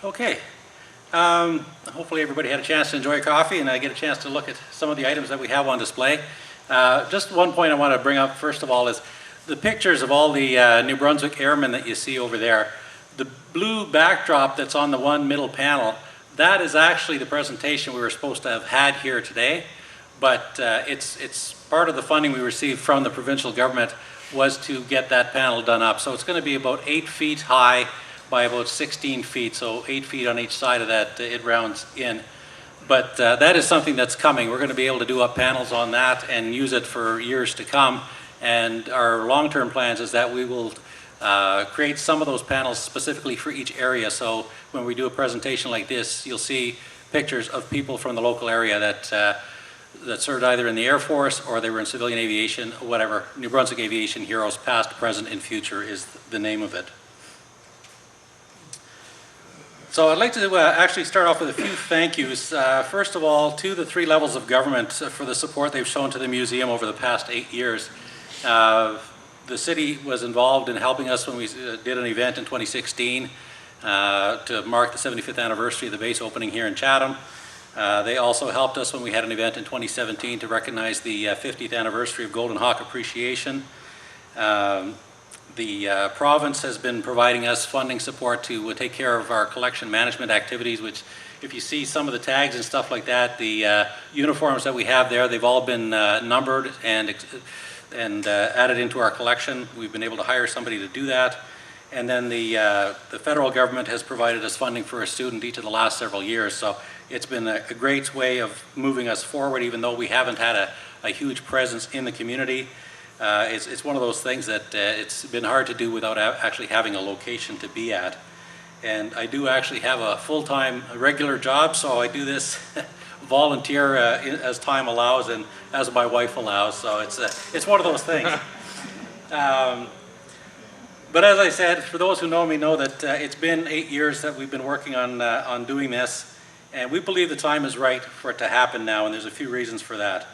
Okay. Hopefully everybody had a chance to enjoy coffee and get a chance to look at some of the items that we have on display. Just one point I want to bring up first of all is the pictures of all the New Brunswick airmen that you see over there. The blue backdrop that's on the one middle panel, that is actually the presentation we were supposed to have had here today, but it's part of the funding we received from the provincial government was to get that panel done up. So it's going to be about 8 feet high by about 16 feet, so 8 feet on each side of that, it rounds in. But that is something that's coming. We're going to be able to do up panels on that and use it for years to come. And our long-term plans is that we will create some of those panels specifically for each area. So when we do a presentation like this, you'll see pictures of people from the local area that served either in the Air Force or they were in civilian aviation, whatever. New Brunswick Aviation Heroes, past, present, and future is the name of it. So I'd like to actually start off with a few thank yous. First of all, to the 3 levels of government for the support they've shown to the museum over the past 8 years. The city was involved in helping us when we did an event in 2016 to mark the 75th anniversary of the base opening here in Chatham. They also helped us when we had an event in 2017 to recognize the 50th anniversary of Golden Hawk Appreciation. The province has been providing us funding support to take care of our collection management activities, which if you see some of the tags and stuff like that, the uniforms that we have there, they've all been numbered and added into our collection. We've been able to hire somebody to do that. And then the federal government has provided us funding for a student each of the last several years. So it's been a great way of moving us forward, even though we haven't had a huge presence in the community. It's one of those things that it's been hard to do without actually having a location to be at. And I do actually have a full-time regular job, so I do this volunteer as time allows and as my wife allows. So it's one of those things. But as I said, for those who know me know that it's been 8 years that we've been working on doing this, and we believe the time is right for it to happen now, and there's a few reasons for that.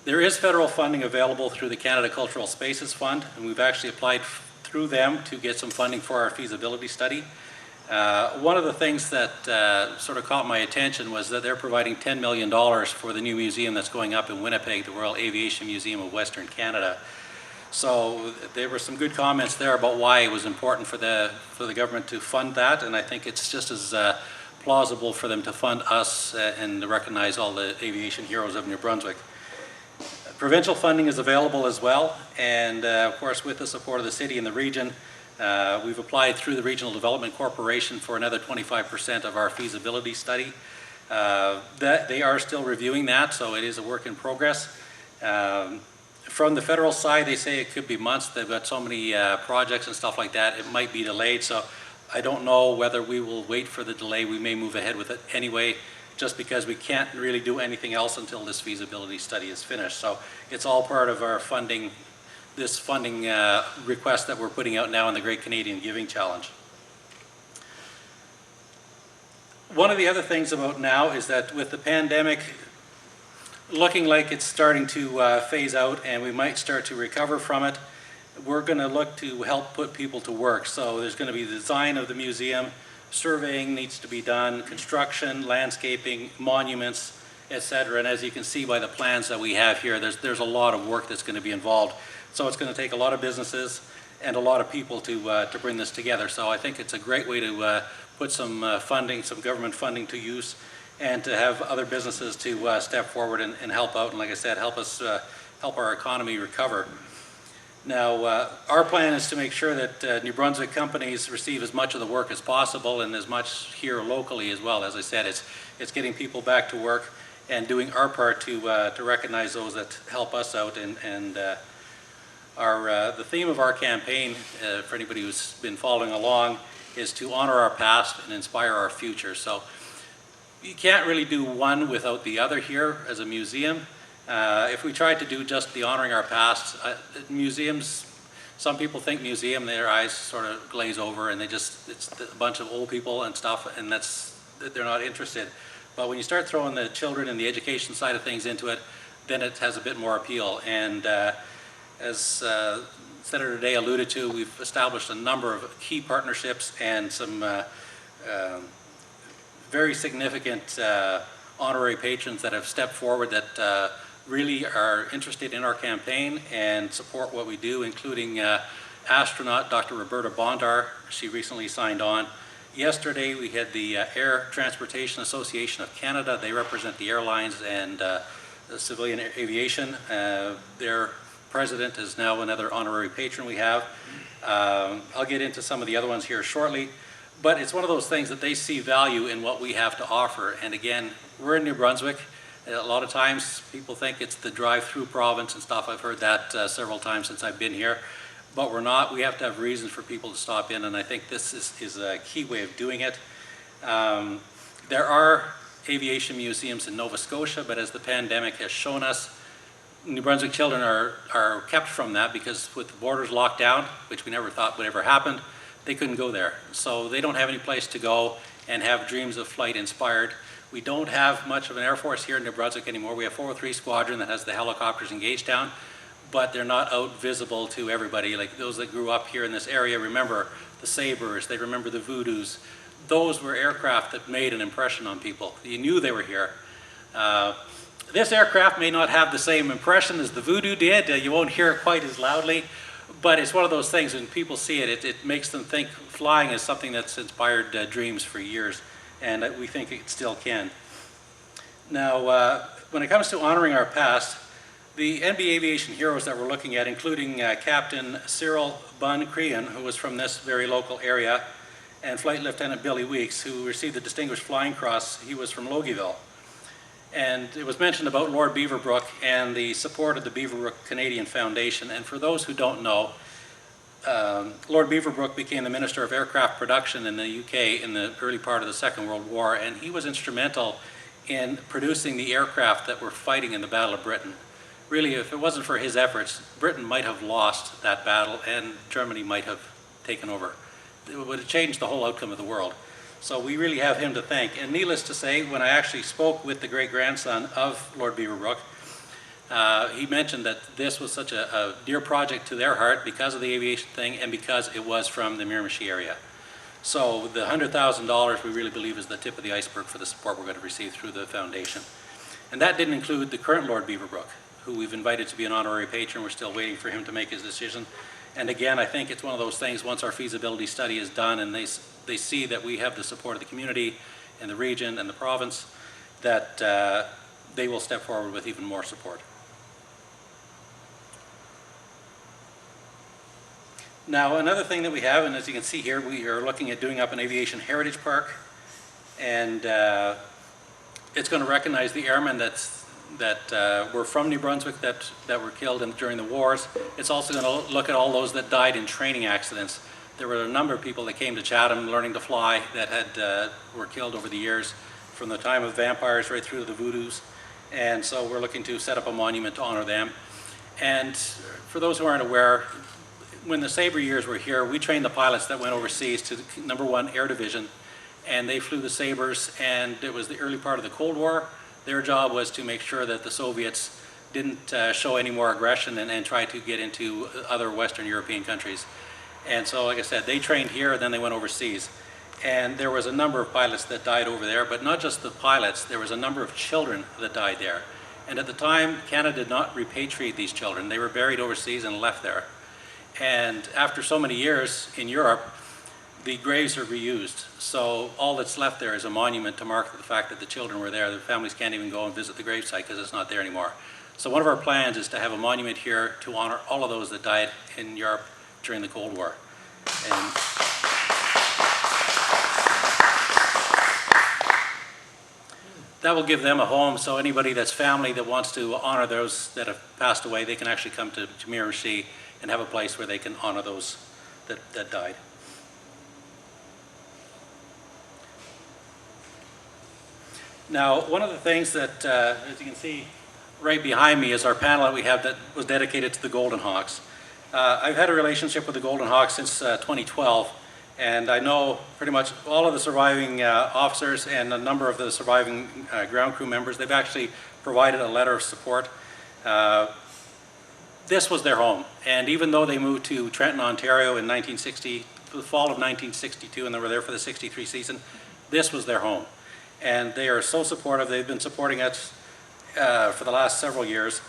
There is federal funding available through the Canada Cultural Spaces Fund, and we've actually applied through them to get some funding for our feasibility study. One of the things that sort of caught my attention was that they're providing $10 million for the new museum that's going up in Winnipeg, the Royal Aviation Museum of Western Canada. So there were some good comments there about why it was important for the government to fund that, and I think it's just as plausible for them to fund us and to recognize all the aviation heroes of New Brunswick. Provincial funding is available as well, and of course with the support of the city and the region, we've applied through the Regional Development Corporation for another 25% of our feasibility study. They are still reviewing that, so it is a work in progress. From the federal side, they say it could be months. They've got so many projects and stuff like that, it might be delayed, so I don't know whether we will wait for the delay. We may move ahead with it anyway, just because we can't really do anything else until this feasibility study is finished. So it's all part of our funding, this funding request that we're putting out now in the Great Canadian Giving Challenge. One of the other things about now is that with the pandemic looking like it's starting to phase out and we might start to recover from it, we're going to look to help put people to work. So there's going to be the design of the museum, surveying needs to be done, construction, landscaping, monuments, etc. And as you can see by the plans that we have here, there's a lot of work that's going to be involved. So it's going to take a lot of businesses and a lot of people to bring this together. So I think it's a great way to put some funding, some government funding to use, and to have other businesses to step forward and help out. And like I said, help us help our economy recover. Now, our plan is to make sure that New Brunswick companies receive as much of the work as possible and as much here locally as well. As I said, it's getting people back to work and doing our part to recognize those that help us out. And the theme of our campaign, for anybody who's been following along, is to honor our past and inspire our future. So you can't really do one without the other here as a museum. If we tried to do just the honoring our past, museums, some people think museum, their eyes sort of glaze over and it's a bunch of old people and stuff, and they're not interested. But when you start throwing the children and the education side of things into it, then it has a bit more appeal. And as Senator Day alluded to, we've established a number of key partnerships and some very significant honorary patrons that have stepped forward that really are interested in our campaign and support what we do, including astronaut Dr. Roberta Bondar. She recently signed on. Yesterday we had the Air Transportation Association of Canada. They represent the airlines and the civilian aviation. Their president is now another honorary patron we have. I'll get into some of the other ones here shortly, but it's one of those things that they see value in what we have to offer. And again, we're in New Brunswick. A lot of times people think it's the drive-through province and stuff. I've heard that several times since I've been here, but we're not. We have to have reasons for people to stop in, and I think this is a key way of doing it. There are aviation museums in Nova Scotia, but as the pandemic has shown us, New Brunswick children are kept from that because with the borders locked down, which we never thought would ever happen, they couldn't go there. So they don't have any place to go and have dreams of flight inspired. We don't have much of an Air Force here in New Brunswick anymore. We have 403 Squadron that has the helicopters in Gagetown, but they're not out visible to everybody. Like those that grew up here in this area remember the Sabres, they remember the Voodoos. Those were aircraft that made an impression on people. You knew they were here. This aircraft may not have the same impression as the Voodoo did. You won't hear it quite as loudly, but it's one of those things when people see it, it makes them think flying is something that's inspired dreams for years, and we think it still can. Now, when it comes to honoring our past, the NB Aviation heroes that we're looking at, including Captain Cyril Bun Crean, who was from this very local area, and Flight Lieutenant Billy Weeks, who received the Distinguished Flying Cross. He was from Logieville. And it was mentioned about Lord Beaverbrook and the support of the Beaverbrook Canadian Foundation. And for those who don't know, Lord Beaverbrook became the Minister of Aircraft Production in the UK in the early part of the Second World War, and he was instrumental in producing the aircraft that were fighting in the Battle of Britain. Really, if it wasn't for his efforts, Britain might have lost that battle and Germany might have taken over. It would have changed the whole outcome of the world. So we really have him to thank. And needless to say, when I actually spoke with the great-grandson of Lord Beaverbrook, he mentioned that this was such a dear project to their heart because of the aviation thing and because it was from the Miramichi area. So the $100,000 we really believe is the tip of the iceberg for the support we're going to receive through the foundation. And that didn't include the current Lord Beaverbrook, who we've invited to be an honorary patron. We're still waiting for him to make his decision. And again, I think it's one of those things, once our feasibility study is done and they see that we have the support of the community and the region and the province, that they will step forward with even more support. Now, another thing that we have, and as you can see here, we are looking at doing up an aviation heritage park, and it's going to recognize the airmen that were from New Brunswick that were killed during the wars. It's also going to look at all those that died in training accidents. There were a number of people that came to Chatham learning to fly that were killed over the years, from the time of vampires right through to the Voodoos. And so we're looking to set up a monument to honor them. And for those who aren't aware, when the Sabre years were here, we trained the pilots that went overseas to the #1 Air Division, and they flew the Sabres, and it was the early part of the Cold War. Their job was to make sure that the Soviets didn't show any more aggression and try to get into other Western European countries. And so, like I said, they trained here, and then they went overseas. And there was a number of pilots that died over there, but not just the pilots, there was a number of children that died there. And at the time, Canada did not repatriate these children. They were buried overseas and left there. And after so many years in Europe, the graves are reused. So all that's left there is a monument to mark the fact that the children were there. The families can't even go and visit the gravesite because it's not there anymore. So one of our plans is to have a monument here to honor all of those that died in Europe during the Cold War. And that will give them a home, so anybody that's family that wants to honor those that have passed away, they can actually come to Miramichi and have a place where they can honor those that died. Now, one of the things that, as you can see right behind me, is our panel that we have that was dedicated to the Golden Hawks. I've had a relationship with the Golden Hawks since 2012, and I know pretty much all of the surviving officers and a number of the surviving ground crew members. They've actually provided a letter of support. This was their home, and even though they moved to Trenton, Ontario in 1960, the fall of 1962 and they were there for the 63 season, this was their home. And they are so supportive. They've been supporting us for the last several years.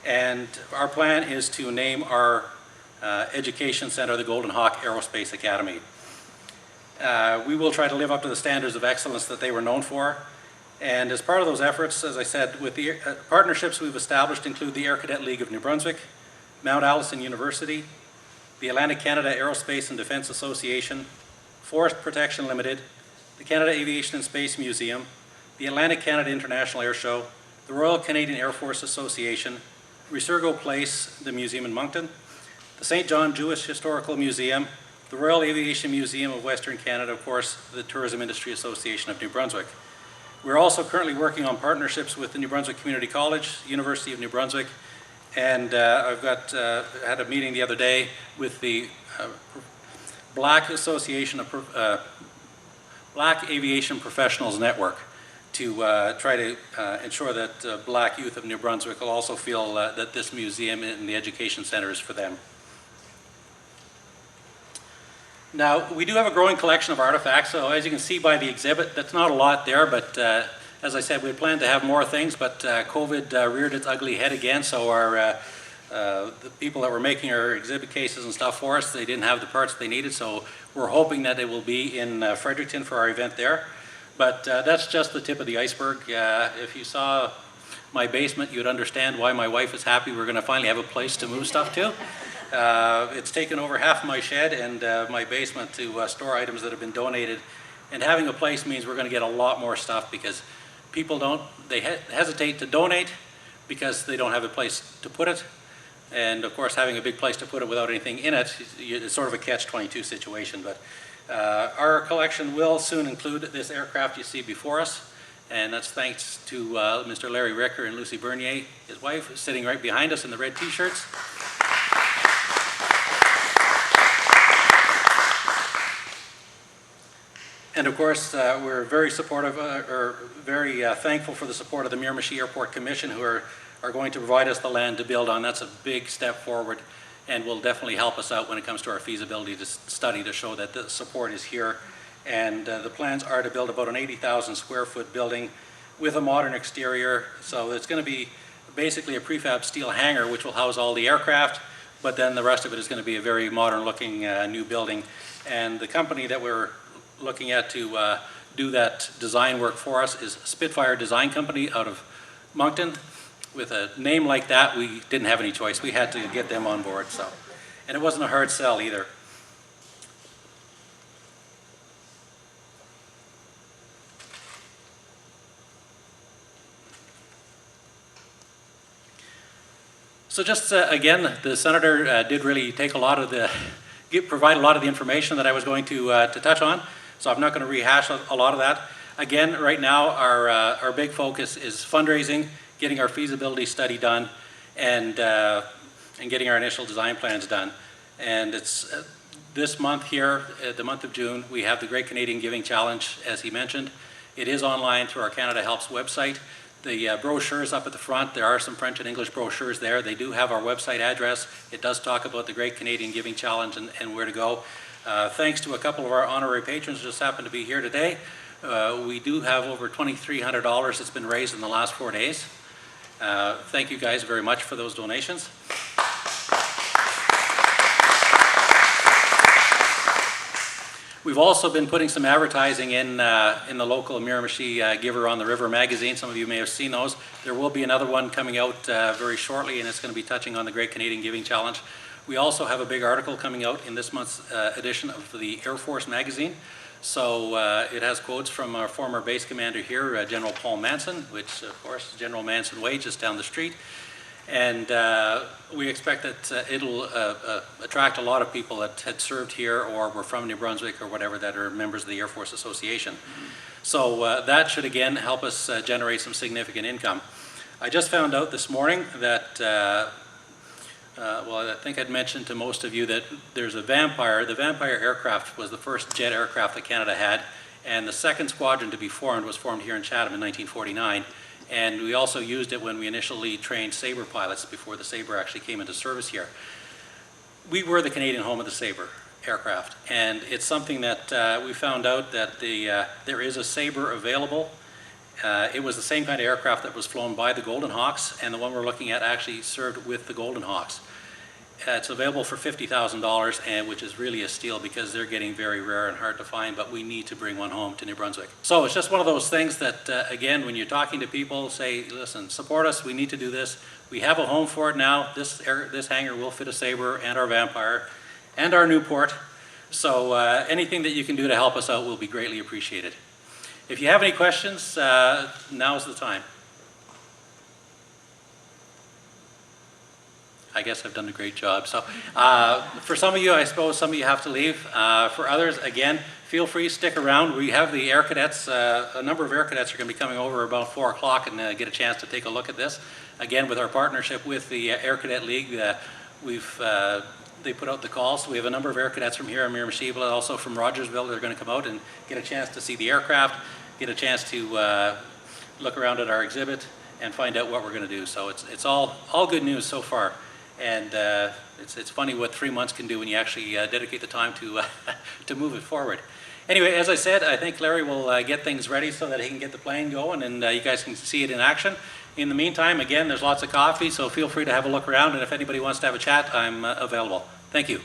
And our plan is to name our education center the Golden Hawk Aerospace Academy. We will try to live up to the standards of excellence that they were known for. And as part of those efforts, as I said, with the partnerships we've established include the Air Cadet League of New Brunswick, Mount Allison University, the Atlantic Canada Aerospace and Defence Association, Forest Protection Limited, the Canada Aviation and Space Museum, the Atlantic Canada International Air Show, the Royal Canadian Air Force Association, Resurgo Place, the museum in Moncton, the St. John Jewish Historical Museum, the Royal Aviation Museum of Western Canada, of course, the Tourism Industry Association of New Brunswick. We're also currently working on partnerships with the New Brunswick Community College, University of New Brunswick, and I've had a meeting the other day with the Black Association of Black Aviation Professionals Network to try to ensure that Black youth of New Brunswick will also feel that this museum and the education center is for them. Now, we do have a growing collection of artifacts, so as you can see by the exhibit, that's not a lot there, but as I said, we had planned to have more things, but COVID reared its ugly head again, so the people that were making our exhibit cases and stuff for us, they didn't have the parts they needed, so we're hoping that it will be in Fredericton for our event there. But that's just the tip of the iceberg. If you saw my basement, you'd understand why my wife is happy we're going to finally have a place to move stuff to. It's taken over half of my shed and my basement to store items that have been donated. And having a place means we're going to get a lot more stuff because people hesitate to donate because they don't have a place to put it. And of course, having a big place to put it without anything in it, it's sort of a catch-22 situation. But our collection will soon include this aircraft you see before us. And that's thanks to Mr. Larry Ricker and Lucy Bernier, his wife, sitting right behind us in the red t-shirts. And of course, we're very supportive, very thankful for the support of the Miramichi Airport Commission, who are going to provide us the land to build on. That's a big step forward and will definitely help us out when it comes to our feasibility study to show that the support is here. And the plans are to build about an 80,000 square foot building with a modern exterior. So it's going to be basically a prefab steel hangar which will house all the aircraft, but then the rest of it is going to be a very modern looking new building. And the company that we're looking at to do that design work for us is Spitfire Design Company out of Moncton. With a name like that, we didn't have any choice. We had to get them on board. So, and it wasn't a hard sell either. So just again, the Senator did really take a lot of provide a lot of the information that I was going to touch on. So I'm not going to rehash a lot of that. Again, right now our big focus is fundraising, getting our feasibility study done, and getting our initial design plans done. And it's this month here, the month of June, we have the Great Canadian Giving Challenge, as he mentioned. It is online through our Canada Helps website. The brochures up at the front, there are some French and English brochures there. They do have our website address. It does talk about the Great Canadian Giving Challenge and where to go. Thanks to a couple of our honorary patrons who just happen to be here today, we do have over $2,300 that's been raised in the last 4 days. Thank you guys very much for those donations. We've also been putting some advertising in the local Miramichi Giver on the River magazine. Some of you may have seen those. There will be another one coming out very shortly, and it's going to be touching on the Great Canadian Giving Challenge. We also have a big article coming out in this month's edition of the Air Force magazine. So it has quotes from our former base commander here, General Paul Manson, which of course General Manson Way just down the street. And we expect that it'll attract a lot of people that had served here or were from New Brunswick or whatever that are members of the Air Force Association. So that should again help us generate some significant income. I just found out this morning that, well, I think I'd mentioned to most of you that there's a Vampire. The Vampire aircraft was the first jet aircraft that Canada had, and the second squadron to be formed was formed here in Chatham in 1949. And we also used it when we initially trained Sabre pilots before the Sabre actually came into service here. We were the Canadian home of the Sabre, aircraft. And it's something that we found out that there is a Sabre available. It was the same kind of aircraft that was flown by the Golden Hawks, and the one we're looking at actually served with the Golden Hawks. It's available for $50,000, and which is really a steal because they're getting very rare and hard to find, but we need to bring one home to New Brunswick. So it's just one of those things that, again, when you're talking to people, say, listen, support us, we need to do this. We have a home for it now. This hangar will fit a Sabre and our Vampire and our Newport. So anything that you can do to help us out will be greatly appreciated. If you have any questions, now's the time. I guess I've done a great job. So for some of you, I suppose some of you have to leave. For others, again, feel free to stick around. We have the Air Cadets, a number of Air Cadets are going to be coming over about 4 o'clock and get a chance to take a look at this. Again, with our partnership with the Air Cadet League, they put out the call, so we have a number of Air Cadets from here in Miramichi, but also from Rogersville. They're going to come out and get a chance to see the aircraft, get a chance to look around at our exhibit and find out what we're going to do. So it's all good news so far. And it's funny what 3 months can do when you actually dedicate the time to move it forward. Anyway, as I said, I think Larry will get things ready so that he can get the plane going and you guys can see it in action. In the meantime, again, there's lots of coffee, so feel free to have a look around, and if anybody wants to have a chat, I'm available. Thank you.